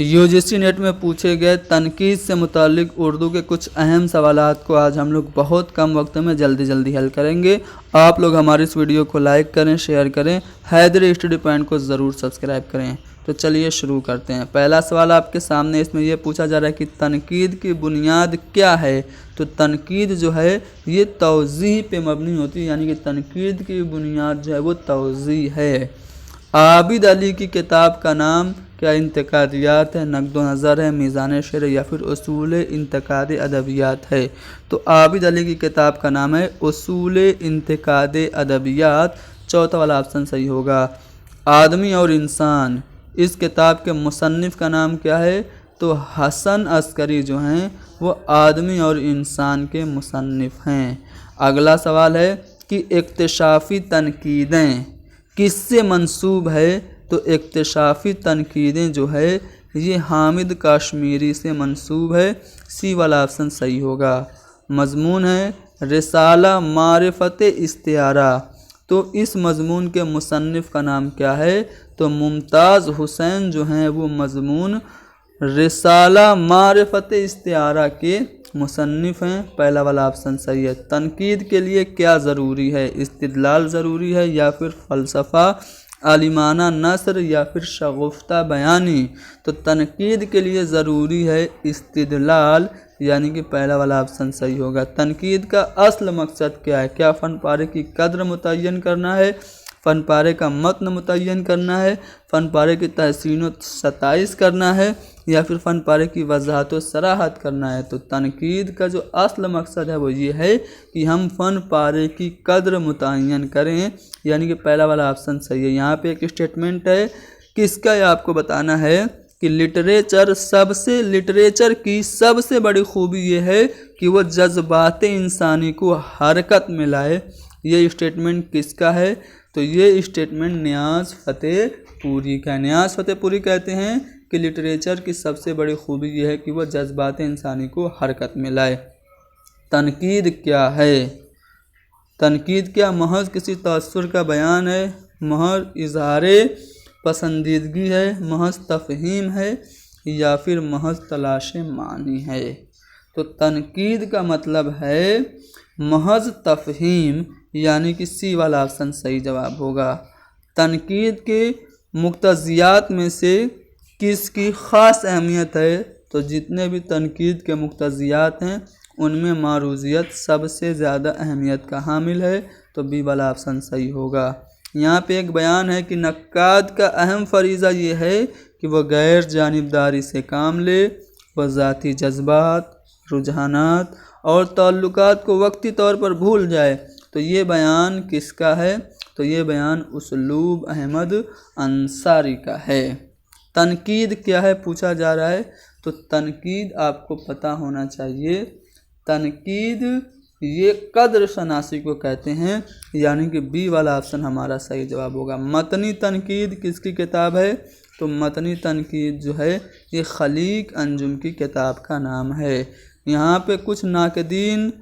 UGC net में पूछे गए तनकीद से मुतालिक उर्दू के कुछ अहम सवालात को आज हम लोग बहुत कम वक्त में जल्दी हल करेंगे। आप लोग हमारी इस वीडियो को लाइक करें, शेयर करें, हैदरी स्टडी पॉइंट को ज़रूर सब्सक्राइब करें। तो चलिए शुरू करते हैं। पहला सवाल आपके सामने, इसमें यह पूछा जा रहा है कि तनकीद की बुनियाद क्या है। तो तनकीद जो है ये तौज़ीह पे मबनी होती है, यानी कि तनकीद की बुनियाद जो है वो तौज़ीह है। आबिद अली की किताब का नाम क्या इंतकादियात है, नक़्द नज़र है, मीज़ान शेर या फिर उसूल इंतकाद अदबियात है। तो आबिद अली की किताब का नाम है उसूल इंतकाद अदबियात। चौथा वाला ऑप्शन सही होगा। आदमी और इंसान, इस किताब के मुसन्निफ़ का नाम क्या है। तो हसन अस्करी जो हैं वो आदमी और इंसान के मुसन्निफ़ हैं। अगला सवाल है कि इक्तिशाफ़ी तनकीदें किससे मंसूब है। तो इक्तिशाफ़ी तनकीदें जो है ये हामिद काश्मीरी से मंसूब है। सी वाला ऑप्शन सही होगा। मज़मून है रिसाला मारिफत इस्तिआरा। तो इस मज़मून के मुसन्निफ़ का नाम क्या है। तो मुमताज़ हुसैन जो हैं वो मज़मून रिसाला मारिफत इस्तिआरा के मुसन्निफ़ हैं। पहला वाला ऑप्शन सही है। तनकीद के लिए क्या ज़रूरी है, इस्तिदलाल ज़रूरी है या फिर फ़लसफ़ा, आलिमाना नसर या फिर शगुफ्ता बयानी। तो तनकीद के लिए ज़रूरी है इस्तिदलाल, यानी कि पहला वाला ऑप्शन सही होगा। तनकीद का असल मकसद क्या है, क्या फ़न पारे की कद्र मुतय्यन करना है, फ़न पारे का मतन मुतय्यन करना है, फ़न पारे की तहसीन व सताइश करना है या फिर फ़न पारे की वजाहत व सराहत करना है। तो तनकीद का जो असल मकसद है वो ये है कि हम फ़न पारे की कद्र मुतय्यन करें, यानी कि पहला वाला ऑप्शन सही है। यहाँ पे एक स्टेटमेंट है किसका, ये आपको बताना है कि लिटरेचर की सबसे बड़ी खूबी ये है कि वो जज्बात इंसानी को हरकत में लाए। ये स्टेटमेंट किसका है। तो ये स्टेटमेंट नियाज़ फ़तेहपुरी का। नियाज़ फ़तेहपुरी कहते हैं कि लिटरेचर की सबसे बड़ी खूबी ये है कि वह जज्बात इंसानी को हरकत में लाए। तनकीद क्या है। तनकीद क्या महज किसी तअस्सुर का बयान है, महज इज़हारे पसंदीदगी है, महज तफ़हीम है या फिर महज तलाश मानी है। तो तनकीद का मतलब है महज तफ़हीम, यानी कि सी वाला ऑप्शन सही जवाब होगा। तनकीद के मुक्तज़ियात में से किसकी ख़ास अहमियत है। तो जितने भी तनकीद के मुक्तज़ियात हैं उनमें मारूज़ियत सबसे ज़्यादा अहमियत का हामिल है। तो बी वाला ऑप्शन सही होगा। यहाँ पे एक बयान है कि नक्काद का अहम फ़रीज़ा ये है कि वह गैर जानिबदारी से काम ले, वह ज़ाती जज्बात, रुझानात और ताल्लुकात को वक्ती तौर पर भूल जाए। तो ये बयान किसका है। तो ये बयान उसलूब अहमद अंसारी का है। तनकीद क्या है पूछा जा रहा है। तो तनकीद आपको पता होना चाहिए। तनकीद ये कद्र शनासी को कहते हैं, यानी कि बी वाला ऑप्शन हमारा सही जवाब होगा। मतनी तनकीद किसकी किताब है। तो मतनी तनकीद जो है ये खलीक अंजुम की किताब का नाम है। यहाँ पे कुछ नाकदीन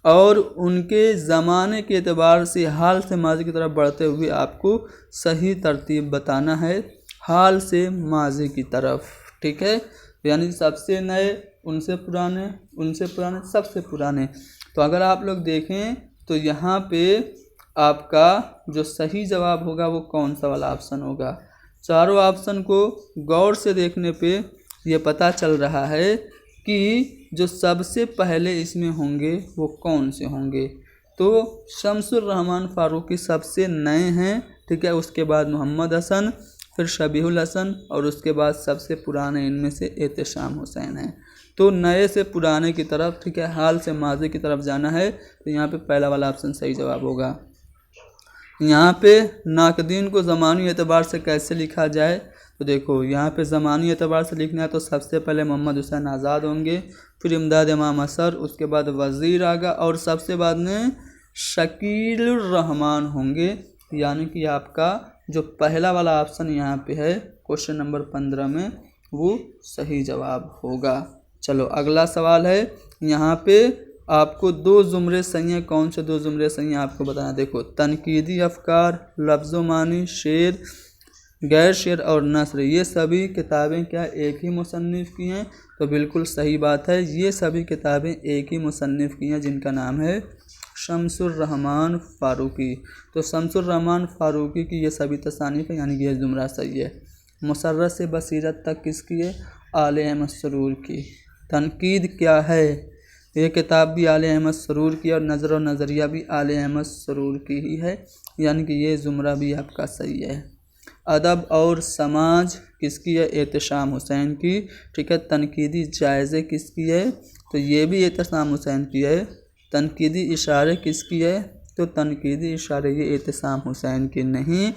और उनके ज़माने के एतबार से हाल से माजी की तरफ बढ़ते हुए आपको सही तरतीब बताना है, हाल से माजी की तरफ। ठीक है, यानी सबसे नए, उनसे पुराने, उनसे पुराने, सबसे पुराने। तो अगर आप लोग देखें तो यहाँ पे आपका जो सही जवाब होगा वो कौन सा वाला ऑप्शन होगा। चारों ऑप्शन को गौर से देखने पे ये पता चल रहा है कि जो सबसे पहले इसमें होंगे वो कौन से होंगे। तो शमसुर रहमान फ़ारूकी सबसे नए हैं, ठीक है। उसके बाद मोहम्मद हसन, फिर शबीहुल हसन और उसके बाद सबसे पुराने इनमें से एहतशाम हुसैन हैं। तो नए से पुराने की तरफ, ठीक है, हाल से माजी की तरफ जाना है। तो यहाँ पे पहला वाला ऑप्शन सही जवाब होगा। यहाँ पे नाकदीन को ज़मानी एतबार से कैसे लिखा जाए। तो देखो यहाँ पे ज़मानी एतबार से लिखना है तो सबसे पहले मोहम्मद हुसैन आज़ाद होंगे, फिर इमदाद इमाम असर, उसके बाद वज़ीर आगा और सबसे बाद में शकीलुर रहमान होंगे। यानी कि आपका जो पहला वाला ऑप्शन यहाँ पे है क्वेश्चन नंबर 15 में वो सही जवाब होगा। चलो अगला सवाल है। यहाँ पे आपको दो ज़ुमरे सही हैं। कौन से दो ज़ुमरे सही हैं आपको बताना। देखो तनकीदी अफकार, लफ्ज़ मानी, शेर, गैर शेर और नस्र ये सभी किताबें क्या एक ही मुसन्निफ़ की हैं? तो बिल्कुल सही बात है, ये सभी किताबें एक ही मुसन्निफ़ की हैं जिनका नाम है शम्सुर रहमान फ़ारूकी। तो शम्सुर रहमान फ़ारूकी की ये सभी तसानीफ़ है, यानी कि ये जुमरा सही है। मुसर्रत से बसीरत तक किसकी है? आले अहमद सरूर की। तनकीद क्या है? ये किताब भी आले अहमद सरूर की और नज़र और नज़रिया भी आले अहमद सरूर की ही है, यानी कि ये जुमरा भी आपका सही है। अदब और समाज किसकी है? एहतशाम हुसैन की। ठीक है। तनकीदी जायज़े किसकी है? तो ये भी एहतशाम हुसैन की है। तनकीदी इशारे किसकी है? तो तनकीदी इशारे ये एहतशाम हुसैन की नहीं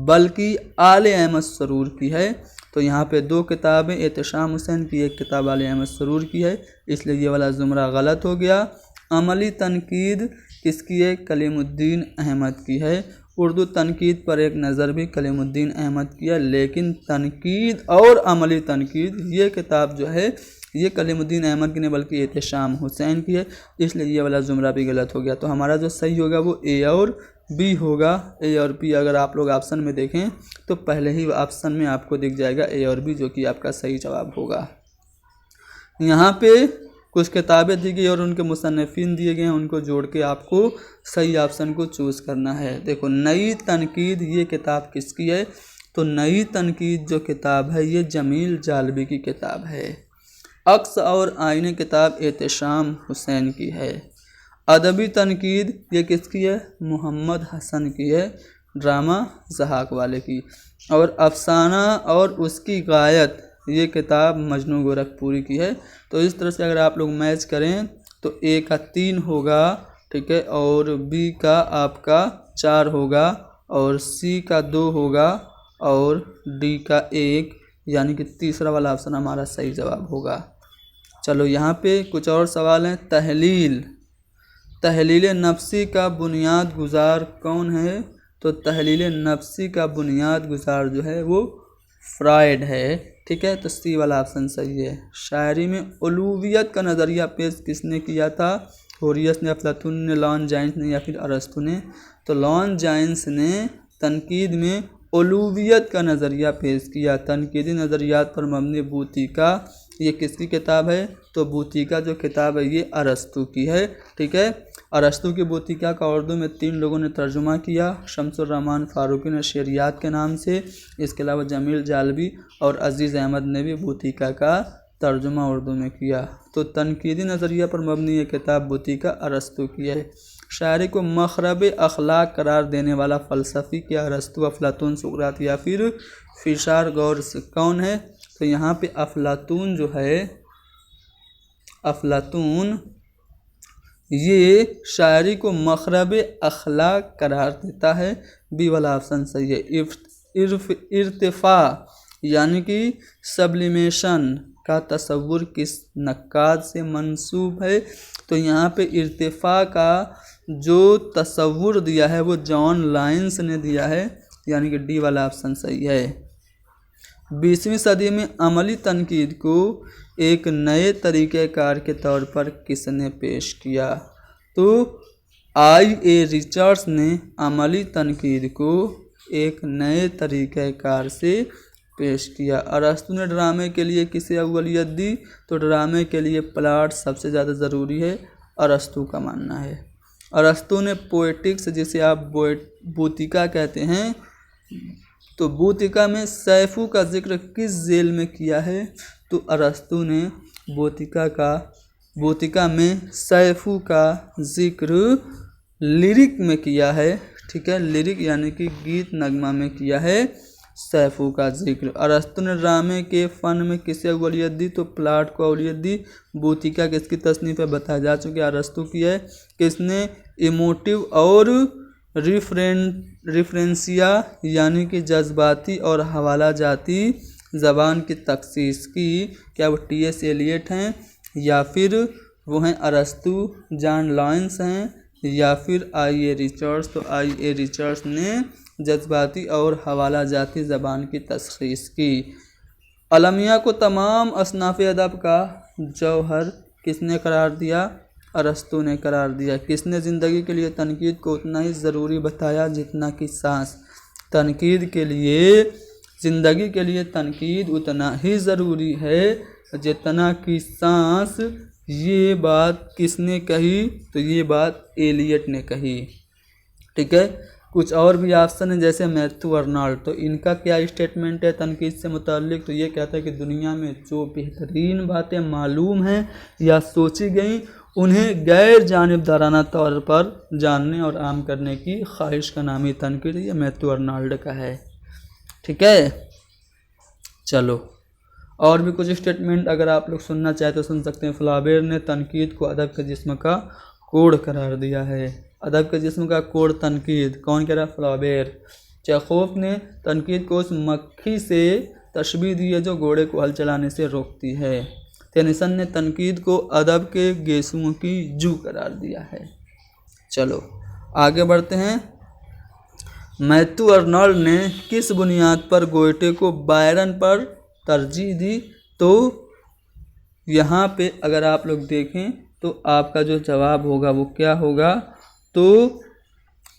बल्कि आले अहमद सरूर की है। तो यहाँ पे दो किताबें एहतशाम हुसैन की, एक किताब आले अहमद सरूर की है, इसलिए ये वाला जुमरा गलत हो गया। अमली तनकीद किसकी है? कलीमुद्दीन अहमद की है। उर्दू तनकीद पर एक नज़र भी कलीमुद्दीन अहमद की है, लेकिन तनकीद और अमली तनकीद ये किताब जो है ये कलीमुद्दीन अहमद की नहीं बल्कि एहतशाम हुसैन की है, इसलिए ये वाला जुमरा भी गलत हो गया। तो हमारा जो सही होगा वो ए और बी होगा। ए और बी अगर आप लोग ऑप्शन में देखें तो पहले ही ऑप्शन में आपको दिख जाएगा ए और बी, जो कि आपका सही जवाब होगा। यहाँ पे कुछ किताबें दी गई और उनके मुसन्निफ़ीन दिए गए हैं, उनको जोड़ के आपको सही ऑप्शन को चूज़ करना है। देखो, नई तनकीद ये किताब किसकी है? तो नई तनकीद जो किताब है ये जमील जालबी की किताब है। अक्स और आईने किताब एहतशाम हुसैन की है। अदबी तनकीद ये किसकी है? मोहम्मद हसन की है, ड्रामा ज़हाक वाले की। और अफसाना और उसकी गायत ये किताब मजनू गोरखपुरी की है। तो इस तरह से अगर आप लोग मैच करें तो ए का 3 होगा, ठीक है, और बी का आपका 4 होगा, और सी का 2 होगा, और डी का 1, यानी कि तीसरा वाला ऑप्शन हमारा सही जवाब होगा। चलो यहाँ पे कुछ और सवाल हैं। तहलील नफ्सी का बुनियाद गुजार कौन है? तो तहलील नफ्सी का बुनियाद गुजार जो है वो फ्राइड है। ठीक है, तो सी वाला ऑप्शन सही है। शायरी में उलूवियत का नज़रिया पेश किसने किया था? होरियस ने, अफलातून ने, लॉन जाइंस ने, या फिर अरस्तू ने? तो लॉन जाइंस ने तनकीद में उलूवियत का नज़रिया पेश किया। तनकीदी नज़रियात पर मबनी बूतिका ये किसकी किताब है? तो बूतिका जो किताब है ये अरस्तू की है। ठीक है, अरस्तू की बूतिका का उर्दू में 3 लोगों ने तर्जुमा किया। शम्सुर रहमान फ़ारूकी ने शेरियात के नाम से, इसके अलावा जमील जालबी और अजीज़ अहमद ने भी बूतिका का तर्जुमा उर्दू में किया। तो तनकीदी नज़रिया पर मबनी ये किताब बूतिका अरस्तू की है। शायरी को मखरब अखलाक करार देने वाला फ़लसफ़ी क्या? अरस्तू, अफलातून, सुकरात या फिर फिशार गौर से कौन है? तो यहाँ पे अफलातून जो है, अफलातून ये शायरी को मखरब अखलाक करार देता है। बी वाला ऑप्शन सही है। इर्तिफ़ा यानी कि सब्लिमेशन का तसव्वुर किस नक्काद से मंसूब है? तो यहाँ पे इर्तिफ़ा का जो तसव्वुर दिया है वो जॉन लाइन्स ने दिया है, यानी कि डी वाला ऑप्शन सही है। 20वीं सदी में अमली तनकीद को एक नए तरीक़ेकार के तौर पर किसने पेश किया? तो आई.ए. रिचर्ड्स ने अमली तनकीद को एक नए तरीक़ेकार से पेश किया। अरस्तू ने ड्रामे के लिए किसे अव्वलियत दी? तो ड्रामे के लिए प्लाट सबसे ज़्यादा ज़रूरी है, अरस्तू का मानना है। अरस्तू ने पोएटिक्स, जिसे आप बूतिका कहते हैं, तो बूतिका में सैफू का जिक्र किस जेल में किया है? तो अरस्तू ने बूतिका में सैफू का जिक्र लिरिक में किया है। ठीक है, लिरिक यानी कि गीत नगमा में किया है सैफू का जिक्र। अरस्तू ने ड्रामे के फ़न में किसे अव्वलियत दी? तो प्लाट को अव्वलियत दी। बूतिका किसकी तसनीफ़ है? बताया जा चुकी है, अरस्तू की है। किसने इमोटिव और रिफरेंसिया यानी कि जज्बाती और हवाला जाती ज़बान की तखसीस की? क्या वो टी.एस. एलियट हैं, या फिर वो हैं अरस्तू, जॉन लाइन्स हैं, या फिर आई.ए. रिचर्ड्स? तो आई.ए. रिचर्ड्स ने जज्बाती और हवाला जाती ज़बान की तशख़ीस की। अलमिया को तमाम असनाफ़ अदब का जौहर किसने करार दिया? अरस्तू ने करार दिया। किसने ज़िंदगी के लिए तनकीद को उतना ही ज़रूरी बताया जितना कि सांस? तनकीद के लिए जिंदगी के लिए तनकीद उतना ही ज़रूरी है जितना कि सांस। ये बात किसने कही? तो ये बात एलियट ने कही। ठीक है, कुछ और भी ऑप्शन है जैसे मैथ्यू अर्नल्ड, तो इनका क्या स्टेटमेंट है तनकीद से मुताल्लिक? तो ये कहता है कि दुनिया में जो बेहतरीन बातें मालूम हैं या सोची गई उन्हें गैर जानिबदाराना तौर पर जानने और आम करने की ख्वाहिश का नाम ही तनकीद। ये मैथ्यू अर्नल्ड का है। ठीक है, चलो और भी कुछ स्टेटमेंट अगर आप लोग सुनना चाहें तो सुन सकते हैं। फ्लाबेर ने तनकीद को अदब के जिस्म का कोड करार दिया है। अदब के जिस्म का कोड तनकीद कौन कह रहा? फ्लाबेर। चेखोव ने तनकीद को उस मक्खी से तशबीह दी है जो घोड़े को हल चलाने से रोकती है। टेनिसन ने तनकीद को अदब के गेसुओं की जू करार दिया है। चलो आगे बढ़ते हैं। मैथ्यू अर्नल्ड ने किस बुनियाद पर गोएटे को बायरन पर तरजीह दी? तो यहाँ पे अगर आप लोग देखें तो आपका जो जवाब होगा वो क्या होगा? तो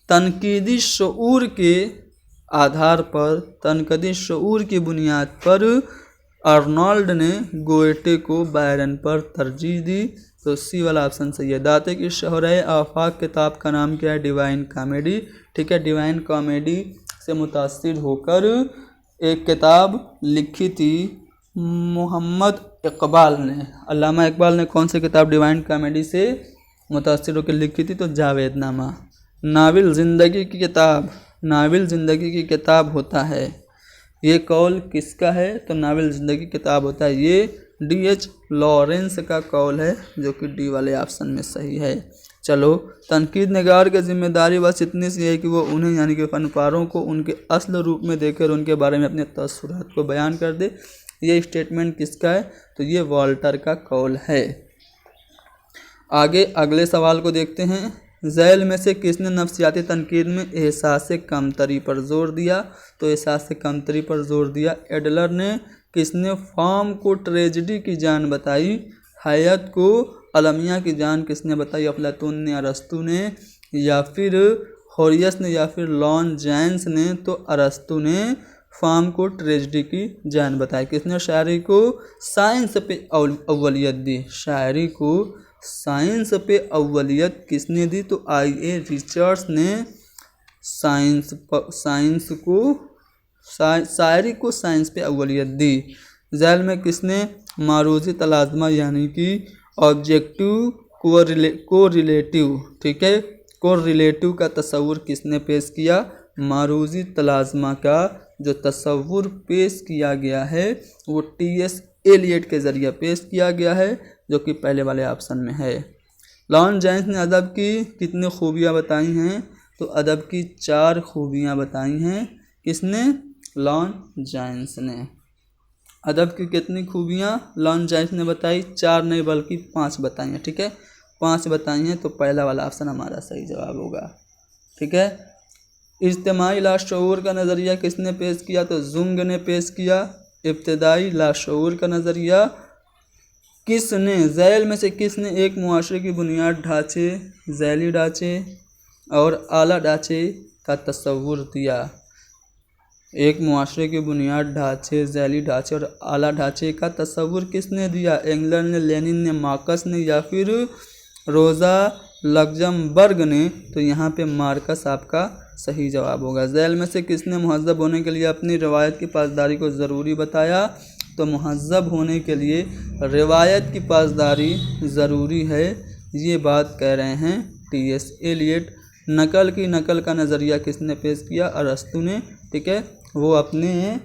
तनकीदी शऊर के आधार पर, तनकीदी शऊर की बुनियाद पर अर्नल्ड ने गोएटे को बायरन पर तरजीह दी। तो सी वाला ऑप्शन सही है। दाते की शोहरए आफाक किताब का नाम क्या है? Divine comedy. ठीक है, डिवाइन कॉमेडी से मुतासिर होकर एक किताब लिखी थी मोहम्मद इकबाल ने। अल्लामा इकबाल ने कौन सी किताब डिवाइन कॉमेडी से मुतासिर होकर लिखी थी? तो जावेदनामा। नाविल ज़िंदगी की किताब, नाविल ज़िंदगी की किताब होता है। ये कौल किसका है? तो नाविल ज़िंदगी की किताब होता है। ये D.H. लॉरेंस का कौल है जो कि डी वाले ऑप्शन में सही है। चलो, तनकीद निगार की जिम्मेदारी बस इतनी सी है कि वो उन्हें यानी कि फनकारों को उनके असल रूप में देकर उनके बारे में अपने तसव्वुरात को बयान कर दे। ये स्टेटमेंट किसका है? तो ये वॉल्टर का कौल है। आगे अगले सवाल को देखते हैं। झैल में से किसने नफ्सियाती तनकीद में एहसास कमतरी पर जोर दिया? तो एहसास कमतरी पर जोर दिया एडलर ने। किसने फॉर्म को ट्रेजिडी की जान बताई? हयात को अलमिया की जान किसने बताई? अफलातून ने, अरस्तु ने, या फिर होरियस ने, या फिर लॉन जैंस ने? तो अरस्तु ने फॉर्म को ट्रेजिडी की जान बताई। किसने शायरी को साइंस पे अव्वलियत दी? शायरी को साइंस पे अव्वलियत किसने दी? तो I.A. रिचर्ड्स ने शायरी को साइंस पे अव्वलियत दी। झैल में किसने मारूजी तलाज़मा यानी कि ऑब्जेक्टिव कोरिलेटिव, ठीक है, कोरिलेटिव का तस्वुर किसने पेश किया? मारूजी तलाज़मा का जो तस्वुर पेश किया गया है वो T.S. एलियट के ज़रिए पेश किया गया है जो कि पहले वाले ऑप्शन में है। लॉन जैंस ने अदब की कितनी खूबियाँ बताई हैं? तो अदब की 4 खूबियाँ बताई हैं। किसने? लॉन जैंस ने। अदब की कितनी खूबियाँ लॉन जैंस ने बताई? 4 नहीं बल्कि 5 बताई हैं। ठीक है, 5 बताई हैं। तो पहला वाला ऑप्शन हमारा सही जवाब होगा। ठीक है, इज्तिमाई लाशऊर का नज़रिया किसने पेश किया? तो जुंग ने पेश किया। इब्तिदाई लाशऊर का नज़रिया किसने? झैल में से किसने एक मुआशरे की बुनियाद ढांचे, झैली ढांचे और आला ढांचे का तस्वुर दिया? एक मुआशरे की बुनियाद ढांचे, झैली ढांचे और आला ढांचे का तस्वुर किसने दिया? एंगलर ने, लेनिन ने, मार्कस ने, या फिर रोज़ा लग्जमबर्ग ने? तो यहाँ पे मार्कस आपका सही जवाब होगा। झैल में से किसने मुहज़्ज़ब होने के लिए अपनी रवायत की पासदारी को ज़रूरी बताया? तो मुहज़्ज़ब होने के लिए रिवायत की पासदारी ज़रूरी है, ये बात कह रहे हैं T.S. एलियट। नकल की नकल का नज़रिया किसने पेश किया? अरस्तु ने। ठीक है, वो अपने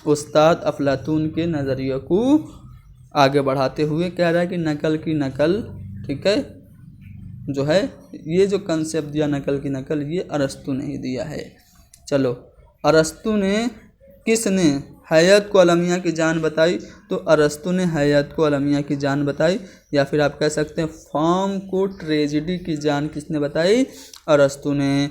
उस्ताद अफलातून के नज़रिए को आगे बढ़ाते हुए कह रहा है कि नकल की नकल, ठीक है, जो है ये जो कंसेप्ट दिया नकल की नकल, ये अरस्तु ने ही दिया है। चलो, अरस्तु ने किसने हयात को अलमिया की जान बताई? तो अरस्तु ने हयात को अलमिया की जान बताई, या फिर आप कह सकते हैं फॉर्म को ट्रेजिडी की जान किसने बताई? अरस्तु ने।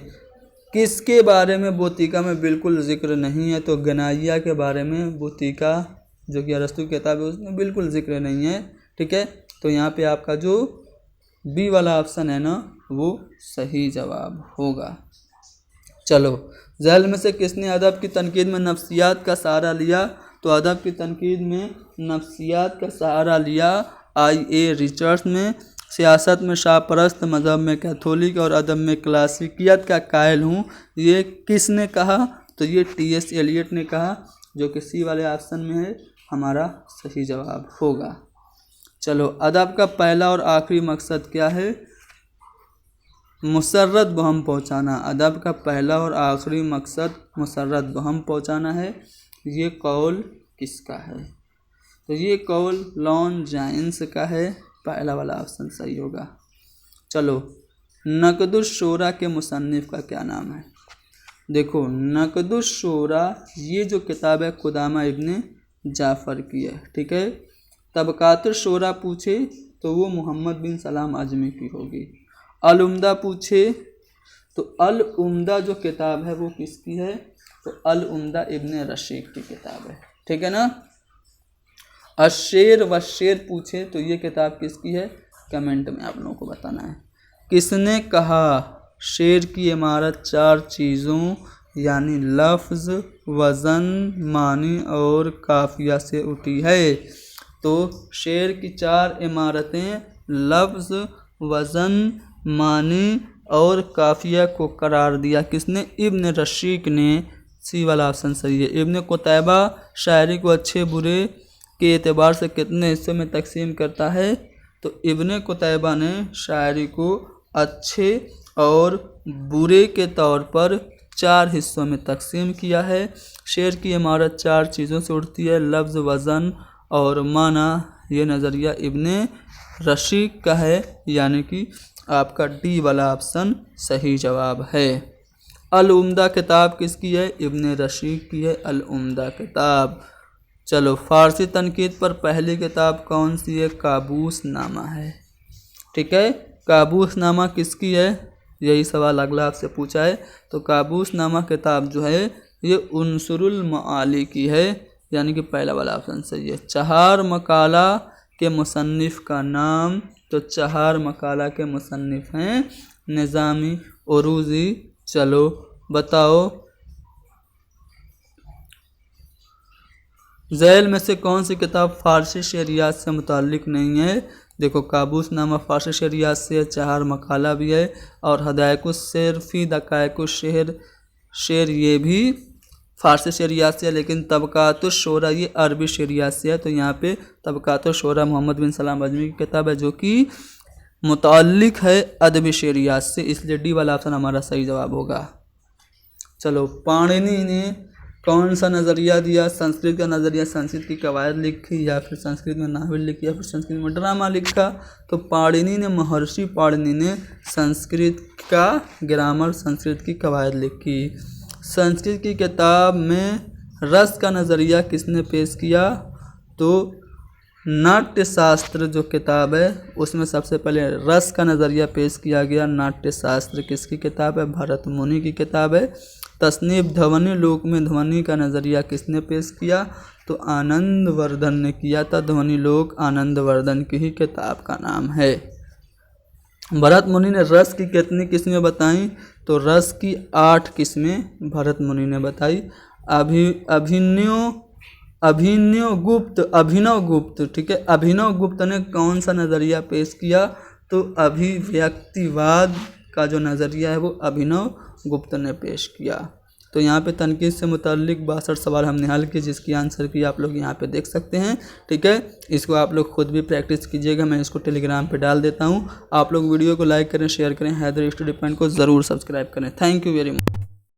किसके बारे में बोतीका में बिल्कुल जिक्र नहीं है? तो गनाइया के बारे में बोतीका जो कि अरस्तु की किताब है उसमें बिल्कुल जिक्र नहीं है। ठीक है, तो यहाँ पे आपका जो बी वाला ऑप्शन है ना वो सही जवाब होगा। चलो, झैल में से किसने अदब की तनकीद में नफ्सियात का सहारा लिया? तो अदब की तनकीद में नफ्सियात का सहारा लिया I.A. रिचर्ड्स ने। सियासत में शाहपरस्त, मज़हब में कैथोलिक और अदब में क्लासिकियत का कायल हूँ, ये किसने कहा? तो ये T.S. एलियट ने कहा, जो कि सी वाले ऑप्शन में है हमारा सही जवाब होगा। चलो, अदब का पहला और आखिरी मकसद क्या है? मुसर्रत बहम पहुँचाना। अदब का पहला और आखिरी मकसद मुसर्रत बहम पहुँचाना है। ये कौल किसका है? तो ये कौल लॉन जाइंस का है, पहला वाला ऑप्शन सही होगा। चलो, नक़दुश्शोरा के मुसन्निफ़ का क्या नाम है? देखो, नक़दुश्शोरा ये जो किताब है क़ुदामा इब्न जाफ़र की है, ठीक है। तबक़ातुश्शोरा पूछे तो वो मोहम्मद बिन सलाम अजमी की होगी। अल उम्दा पूछे तो अल उम्दा जो किताब है वो किसकी है? तो अल उम्दा इब्न रशीद की किताब है, ठीक है ना। अशेर व शेर पूछे तो ये किताब किसकी है? कमेंट में आप लोगों को बताना है। किसने कहा शेर की इमारत 4 चीज़ों यानी लफ्ज़, वज़न, मानी और काफ़िया से उठी है? तो शेर की 4 इमारतें लफ्ज़, वज़न, मानी और काफ़िया को करार दिया किसने? इब्न रशीक ने। सी वाला ऑप्शन सही है। इब्न कुतैबा शायरी को अच्छे बुरे के एतबार से कितने हिस्सों में तकसीम करता है? तो इब्न कुतैबा ने शायरी को अच्छे और बुरे के तौर पर 4 हिस्सों में तकसीम किया है। शेर की इमारत 4 चीज़ों से उठती है, लफ्ज़, वज़न और माना। ये नज़रिया इब्न रशीक का है, यानी कि आपका डी वाला ऑप्शन सही जवाब है। अल उम्दा किताब किसकी है? इब्न रशीक की है अल उम्दा किताब। चलो, फ़ारसी तनकीद पर पहली किताब कौन सी है? काबूस नामा है, ठीक है। काबूस नामा किसकी है? यही सवाल अगला आपसे पूछा है। तो काबूस नामा किताब जो है ये उन्सुरुल मआली की है, यानी कि पहला वाला ऑप्शन सही है। चहार मकाला के मुसन्निफ़ का नाम? तो चहार मकाला के मुसन्निफ़ हैं निज़ामी उरूज़ी। चलो बताओ, झैल में से कौन सी किताब फ़ारसी शरियात से मुताल्लिक़ नहीं है? देखो, काबूस नामा फ़ारसी शरियात से है, चहार मकाला भी है और हदायकुस्सैर फ़ी दक़ाइक़ुश्शेर शेर ये भी फ़ारसी शरियात से है, लेकिन तबक़ातुश्शोरा ये अरबी शरियात से है। तो यहाँ पे तबक़ातुश्शोरा मोहम्मद बिन सलाम अजमी की किताब है, जो कि मुताल्लिक़ है अदबी शरियात से, इसलिए डी वाला ऑप्शन हमारा सही जवाब होगा। चलो, पाणिनि ने कौन सा नज़रिया दिया? संस्कृत का नज़रिया, संस्कृत की कवायद लिखी या फिर संस्कृत में नावल लिखी या फिर संस्कृत में ड्रामा लिखा? तो पाणिनि ने, महर्षि पाणिनि ने संस्कृत का ग्रामर, संस्कृत की कवायद लिखी। संस्कृत की किताब में रस का नज़रिया किसने पेश किया? तो नाट्यशास्त्र जो किताब है उसमें सबसे पहले रस का नज़रिया पेश किया गया। नाट्यशास्त्र किसकी किताब है? भरत मुनि की किताब है। तसनीफ ध्वनि लोक में ध्वनि का नज़रिया किसने पेश किया? तो आनंदवर्धन ने किया था। ध्वनि लोक आनंदवर्धन की ही किताब का नाम है। भरत मुनि ने रस की कितनी किस्में बताई? तो रस की 8 किस्में भरत मुनि ने बताई। अभिनव गुप्त, ठीक है। अभिनव गुप्त ने कौन सा नज़रिया पेश किया? तो अभिव्यक्तिवाद का जो नज़रिया है वो अभिनव गुप्त ने पेश किया। तो यहाँ पे तनकीद से मुताल्लिक़ 62 सवाल हमने हल किए, जिसकी आंसर की आप लोग यहाँ पे देख सकते हैं, ठीक है। इसको आप लोग खुद भी प्रैक्टिस कीजिएगा, मैं इसको टेलीग्राम पे डाल देता हूँ। आप लोग वीडियो को लाइक करें, शेयर करें, हैदर स्टडी पॉइंट को ज़रूर सब्सक्राइब करें। Thank you very much.